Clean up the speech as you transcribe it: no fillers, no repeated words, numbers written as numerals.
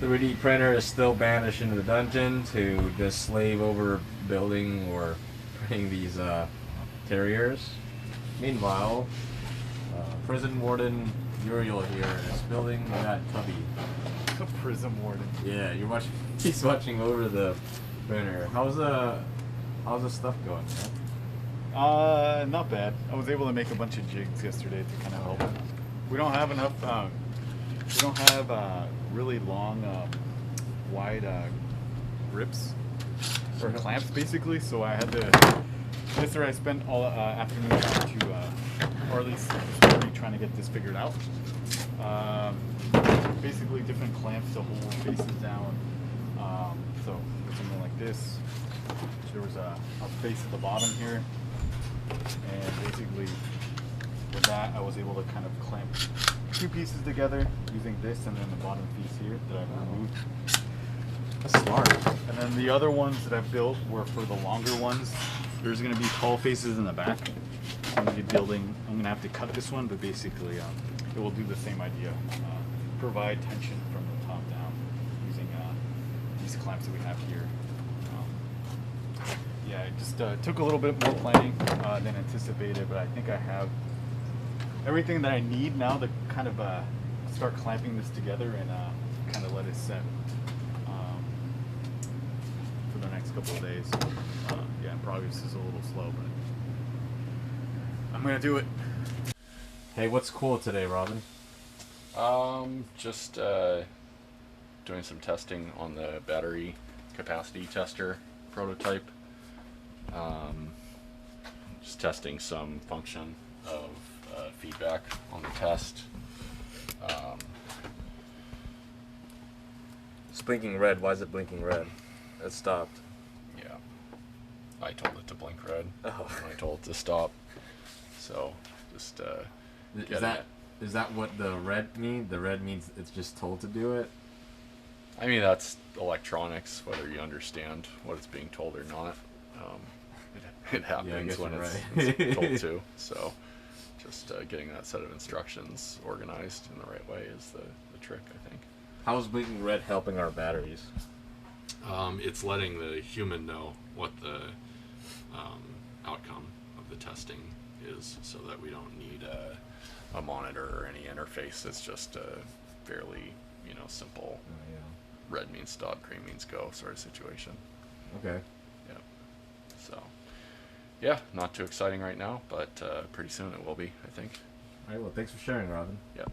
3D printer is still banished into the dungeon to just slave over building or printing these terriers. Meanwhile, prison warden Uriel here is building that cubby. A prison warden. Yeah, you're watching. He's watching over the printer. How's the stuff going, man? Not bad. I was able to make a bunch of jigs yesterday to kind of help. We don't have enough. We don't have really long, wide grips or clamps, basically. So I had to. Yesterday I spent all afternoon trying to, or at least this morning, trying to get this figured out. Basically, different clamps to hold faces down. So for something like this, there was a face at the bottom here, and basically with that I was able to kind of clamp two pieces together using this and then the bottom piece here that I removed. That's smart. And then the other ones that I built were for the longer ones. There's going to be tall faces in the back. I'm going to be building. I'm going to have to cut this one, but basically it will do the same idea. Provide tension from the top down using these clamps that we have here. Yeah, it just took a little bit more planning than anticipated, but I think I have everything that I need now to kind of start clamping this together and kind of let it set for the next couple of days. Yeah, progress is a little slow, but I'm gonna do it. Hey, what's cool today, Robin? Just doing some testing on the battery capacity tester prototype. Just testing some function of feedback on the test. It's blinking red. Why is it blinking red? It stopped. Yeah, I told it to blink red. Oh. And I told it to stop. So just Is that what the red means? The red means it's just told to do it? I mean, that's electronics, whether you understand what it's being told or not. It happens when it's told to. So just getting that set of instructions organized in the right way is the trick, I think. How is blinking red helping our batteries? It's letting the human know what the outcome of the testing is, so that we don't need a monitor or any interface. It's just a fairly, simple red means stop, green means go sort of situation. Okay. Yeah. So, yeah, not too exciting right now, but pretty soon it will be, I think. All right, well, thanks for sharing, Robin. Yeah.